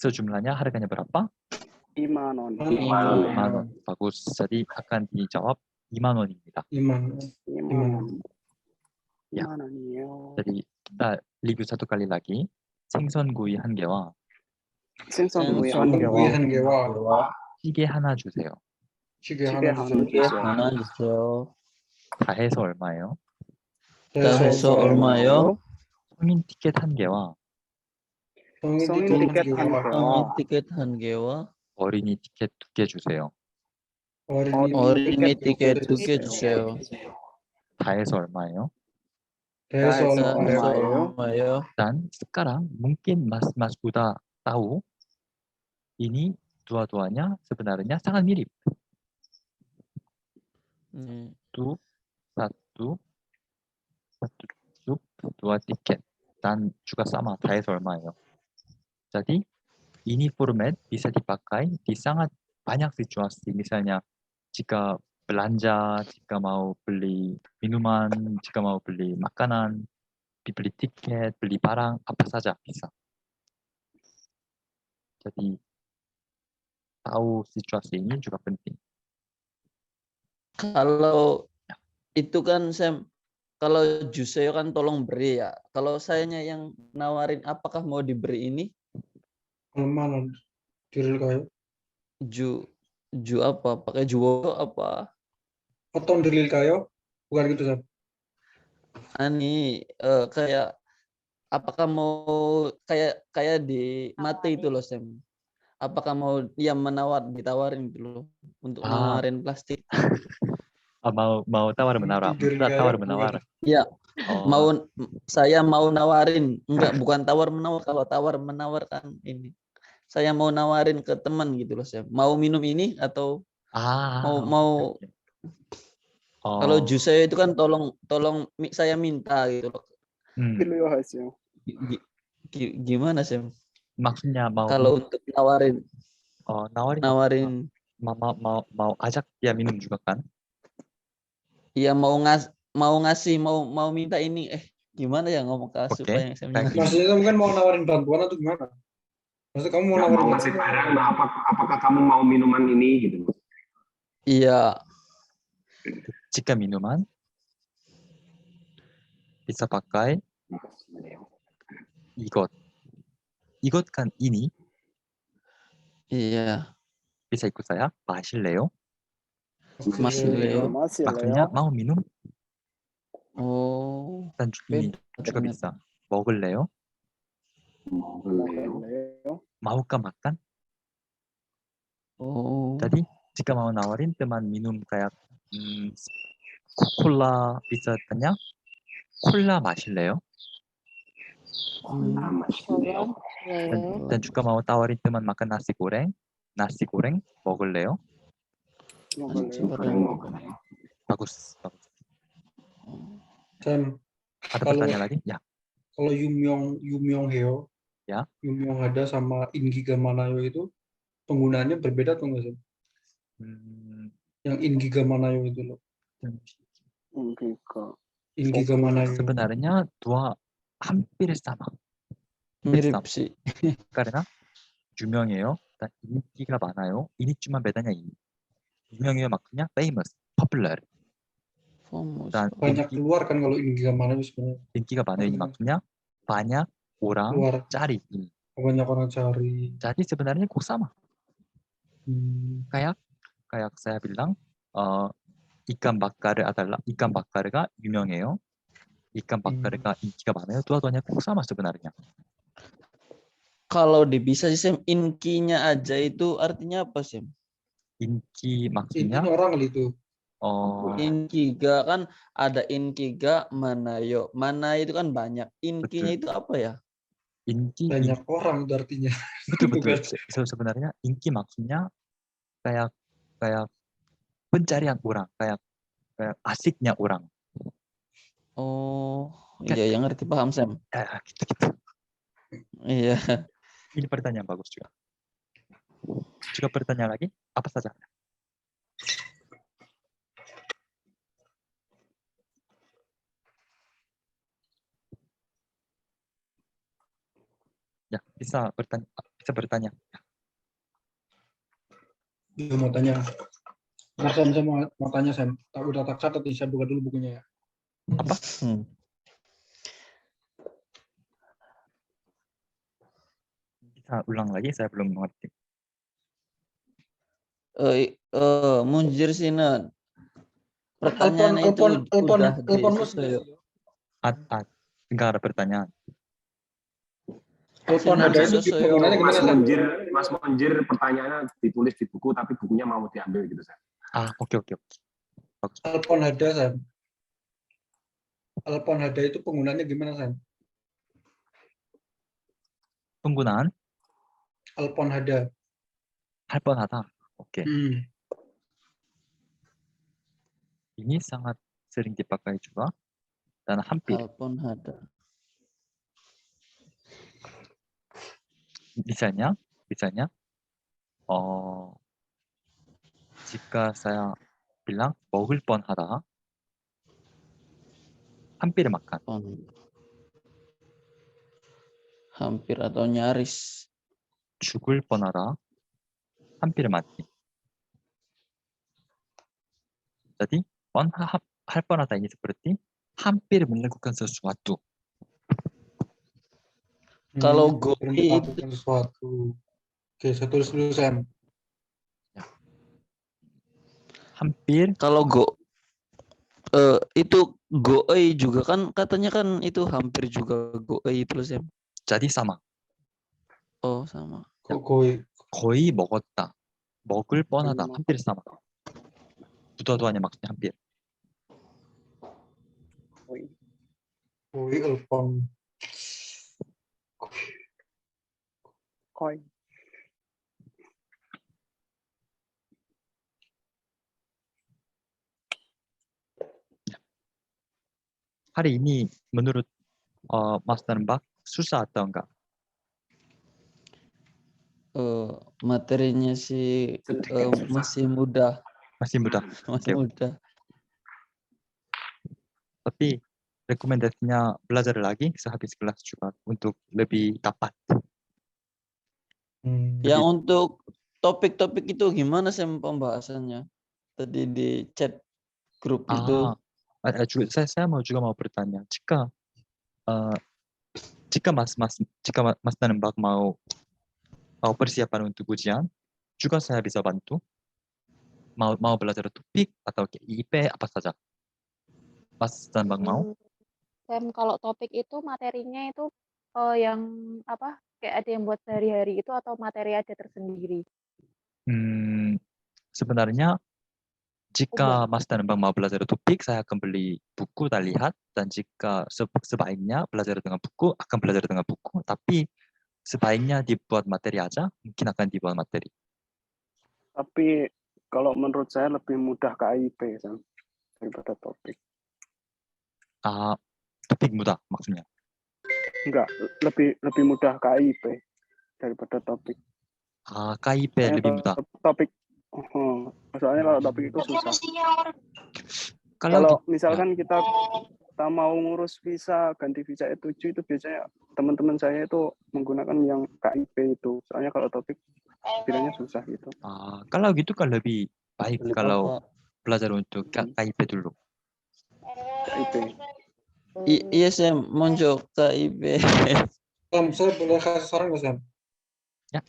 sejumlahnya harganya berapa? 2만 원. 2만 원. bagus. Jadi akan dijawab 2만 원입니다. 2만 Ya. 원이요. jadi kita 리뷰 1 kali lagi. 생선구이 1개와 생선구이 한 개와 찌개 하나 주세요. 찌개 찌개 하나 주세요. 하나 주세요. 다 해서 얼마예요? 다해서 얼마요? 성인 티켓 한 개와 성인 tiket 티켓 한 개와 성인 개와 티켓 한 개와 어린이 티켓 2개 주세요. 어린이 티켓 두 개 주세요. 주세요. 다 해서 얼마예요? Dahil Dahil 얼마예요? 다해서 얼마예요? 얼마요? Dan sekarang mungkin Mas udah tahu ini dua-duanya sebenarnya sangat mirip. Itu satu sub, dua tiket dan juga sama 다 해서 얼마예요. Jadi ini format bisa dipakai di sangat banyak situasi. Misalnya jika belanja, jika mau beli minuman, jika mau beli makanan, beli tiket, beli barang, apa saja bisa. Jadi tahu situasi ini juga penting. Kalau itu kan Sam, kalau Juseo kan tolong beri ya. Kalau sayanya yang nawarin apakah mau diberi ini Mana diril kayo? ju apa? Pakai juwo apa? Oton diril kayo? Bukan gitu, Sam. Ani kayak apakah mau kayak di mati itu loh Sam. Apakah mau dia ditawarin gitu loh untuk nawarin plastik? mau tawar menawar, tawar menawar. Iya. Oh, Saya mau nawarin, bukan tawar menawar. Kalau tawar menawar kan ini. Saya mau nawarin ke teman gitu loh Sam. Mau minum ini atau mau oke. kalau jus saya itu kan tolong saya minta gitu loh. 필요하죠. Gimana Sam? Maksudnya Kalau untuk nawarin mau ajak dia minum juga kan? Iya mau ngasih mau minta ini gimana ya ngomong supaya saya mengerti. Maksudnya kamu kan mau nawarin bantuan atau gimana? Maksudnya kamu mau Nggak nawarin mau ngasih barang, nah apakah kamu mau minuman ini gitu? Iya. Jika minuman bisa pakai 이것 kan ini. Iya. Bisa ikut saya, 마실래요? Masileo. Maksudnya mau minum Oh. dan ini juga bisa. 먹을래요? Maukah makan? Oh. Jadi jika mau nawarin teman minum kayak 콜라 bisa tanya 콜라 마실래요? Dan juga mau tawarin teman makan nasi goreng 먹을래요? Bagus. Sam, Ada pertanyaan lagi? Ya. Kalau Yumyong Heo, Ya. Yumyong Hada sama Ingiga Manayo itu penggunaannya berbeda atau enggak sih? Yang Ingiga Manayo itu loh. Ingiga Manayo. Sebenarnya dua hampir sama. Mirip sih. Karena 유명해요 dan 인기가 많아요. ini cuma bedanya ini. 유명해요 maksudnya famous, popular. Dan banyak keluar kan kalau Ingiga Manayo sebenarnya. 인기가 많아요 ini maksudnya banyak orang cari ini. Banyak orang cari. Jadi sebenarnya kok sama. Kayak saya bilang ikan bakkar가 유명해요. ikan bakkar가 인기가 많아요. dua-duanya kok sama sebenarnya. Kalau bisa sih Sam, inkinya aja itu artinya apa Sam? Inki maksudnya orang itu. Inkiga kan ada Inkiga Manayo. Mana itu kan banyak. Inkinya itu apa ya? Inki banyak orang itu artinya. Betul. Sebenarnya inki maksudnya kayak pencarian orang, kayak asiknya orang. Oh, iya yang ngerti paham Sam. Gitu. Iya. Ini pertanyaan bagus juga. Juga pertanyaan lagi, apa saja? Ya, bisa bertanya. Dia mau tanya. Nah, saya mau tanya, saya udah tak catat, saya buka dulu bukunya ya. Apa? Bisa ulang lagi, saya belum mengerti. Munjir Sinan. Pertanyaannya itu udah di Enggak ada pertanyaan. Telepon ada itu Sesuai penggunanya Mas gimana, Sam? Monjir pertanyaannya ditulis di buku tapi bukunya mau diambil gitu, Sam. Oke. Bagus. Telepon ada, Sam. Telepon ada itu penggunanya gimana, Sam? Penggunaan Telepon ada. 할뻔하다. Oke. Hmm. Ini sangat sering dipakai juga dan hampir. Telepon ada. Misalnya, jika saya bilang 먹을 뻔하다, hampir makan. Hampir atau nyaris. 죽을 뻔하다, hampir mati. Jadi, 할 뻔하다 ini seperti hampir melakukan sesuatu. Kalau go itu sesuatu. Oke, saya tulis dulu, Sam. Hampir. Kalau itu goei juga kan katanya kan itu hampir juga goei itu Sam. Jadi sama. Oh, sama. 거의 먹었다. 먹을 뻔하다. 거의 hampir sama. Dua-duanya maksudnya hampir. Telepon. Koi. Hari ini menurut Mas dan Mbak susah atau enggak? Materinya sih masih mudah. Masih mudah. Masih mudah. Tapi rekomendasinya belajar lagi sehabis kelas juga untuk lebih dapat. Yang untuk topik-topik itu gimana sih pembahasannya? Tadi di chat grup itu. Saya mau bertanya, jika Mas dan Mbak mau persiapan untuk ujian, juga saya bisa bantu. Mau belajar topik atau IP apa saja. Mas dan Mbak mau? Sam, kalau topik itu materinya itu yang apa? Kayak ada yang buat sehari-hari itu atau materi ada tersendiri? Sebenarnya jika Mas dan Mbak mau belajar topik, saya akan beli buku dan lihat. Dan jika sebaiknya belajar dengan buku, akan belajar dengan buku. Tapi sebaiknya dibuat materi aja, mungkin akan dibuat materi. Tapi kalau menurut saya lebih mudah KIP Sam, daripada topik. Topik mudah maksudnya? Enggak, lebih mudah KIP daripada topik. KIP lebih mudah. Topik, soalnya kalau topik itu susah. Kalau misalkan kita mau ngurus visa, ganti visa E7 itu biasanya teman-teman saya itu menggunakan yang KIP itu. Soalnya kalau topik bilangnya susah gitu. Kalau gitu kan lebih baik kalau belajar untuk KIP dulu. KIP. Iya Sam, muncul KIP. Sam, saya boleh kasih saran nggak Sam? Ya.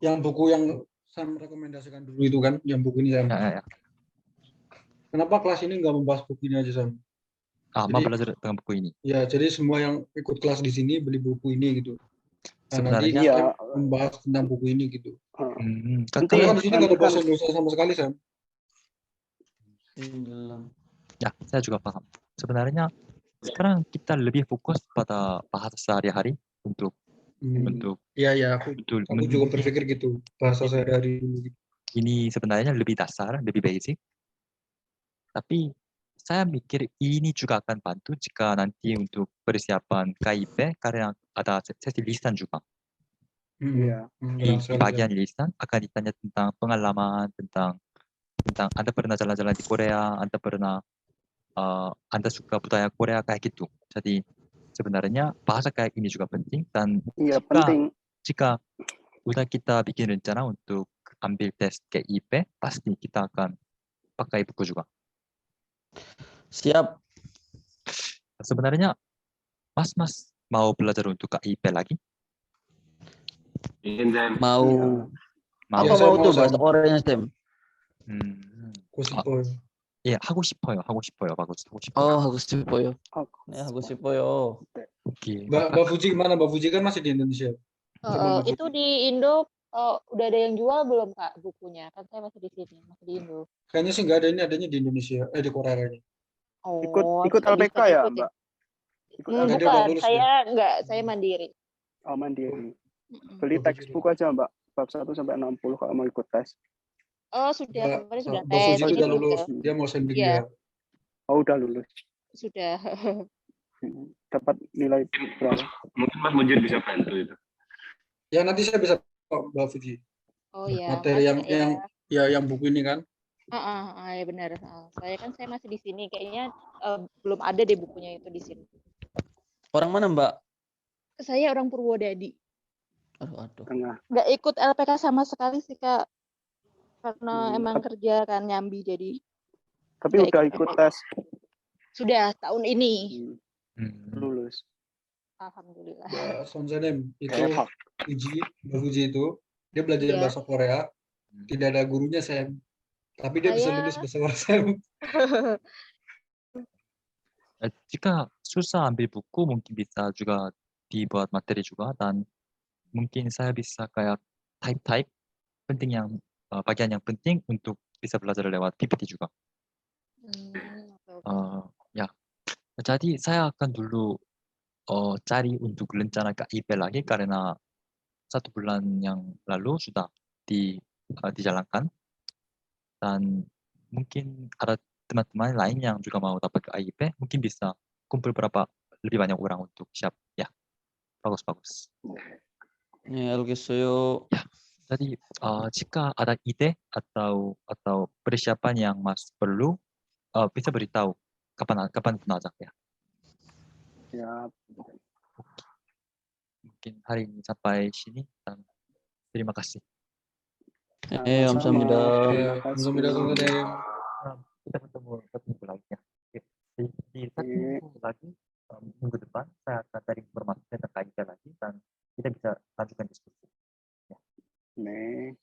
Yang buku yang Sam rekomendasikan dulu itu kan, yang buku ini Sam. Ya. Kenapa kelas ini nggak membahas buku ini aja Sam? Mau belajar dengan buku ini. Ya, jadi semua yang ikut kelas di sini beli buku ini gitu. Sebenarnya nanti Sam membahas tentang buku ini gitu. Karena kan di sini nggak ada bahasa Indonesia sama sekali Sam. Ya, saya juga paham. Sebenarnya sekarang kita lebih fokus pada bahasa sehari-hari untuk Iya, aku juga berpikir gitu, bahasa sehari-hari dulu gitu. Ini sebenarnya lebih dasar, lebih basic. Tapi saya mikir ini juga akan bantu jika nanti untuk persiapan KIP karena ada sesi lisan juga. Di bagian lisan akan ditanya tentang pengalaman, tentang Anda pernah jalan-jalan di Korea, Anda pernah Anda suka budaya Korea kayak gitu. Jadi sebenarnya bahasa kayak ini juga penting dan jika udah kita bikin rencana untuk ambil tes KIP, pasti kita akan pakai buku juga. Siap. Sebenarnya Mas mau belajar untuk KIP lagi? Mau. Apa mau tuh bahasa Koreanya Sam? 예, 하고 싶어요. 바구스 하고 싶어요. 하고 싶어요. Oh, 네, 하고 싶어요. 오케이. Mbak Fuji gimana? Mbak Fuji kan masih di Indonesia. Sama Mbak Itu Fuji. di Indo udah ada yang jual belum Kak bukunya? Kan saya masih di sini, masih di Indo. Kayaknya sih nggak ada, ini adanya di Indonesia, di Korea kayaknya. ikut nggak LPK bisa ya, ngikutin. Mbak? Ikut Enggak, dia udah Bukan, lulus saya nggak, saya mandiri. Oh, mandiri. Mm-mm. Beli Mbak Fuji textbook aja, Mbak. Bab 1 sampai 60 kalau mau ikut tes. Oh sudah, Mbak, kemarin sudah Mbak tes, Fuji ini udah belum lulus, tes. dia mau sendiri Iya. ya. Oh, udah lulus. Sudah. Dapat nilai berapa? Mungkin Mas Mujir bisa bantu itu. Ya nanti saya bisa Mbak Fuji. Oh ya, Materi makasih Kak, ya. yang buku ini kan. Ya benar. Saya masih di sini, kayaknya belum ada deh bukunya itu di sini. Orang mana, Mbak? Saya orang Purwodadi. Aduh. Tengah. Nggak ikut LPK sama sekali sih Kak, karena emang Tapi kerja kan nyambi jadi. udah Nggak ikut ikut. tes. Sudah tahun ini. Lulus. Alhamdulillah. Mbak Sonsanem itu Enak. Mbak Fuji itu dia belajar Iya. bahasa Korea, tidak ada gurunya Sam, tapi dia bisa lulus bahasa Korea Sam. Jika susah ambil buku mungkin bisa juga dibuat materi juga dan mungkin saya bisa kayak type bagian yang penting untuk bisa belajar lewat PPT juga. Ya, jadi saya akan dulu cari untuk rencana KIP lagi karena 1 bulan yang lalu sudah dijalankan dan mungkin ada teman-teman lain yang juga mau dapat KIP mungkin bisa kumpul lebih banyak orang untuk siap ya. Bagus. 네, 알겠어요. Ya, jadi jika ada ide atau persiapan yang Mas perlu bisa beritahu kapan pun aja ya. Ya, Mungkin hari ini sampai sini dan terima kasih. 네, 감사합니다. Ya, Alhamdulillah Sonsanem. Kita ketemu lagi ya. Oke. Di satu minggu lagi minggu depan saya akan cari informasi tentang KIP lagi dan kita bisa lanjutkan diskusi. 네.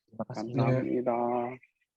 Terima kasih. 감사합니다.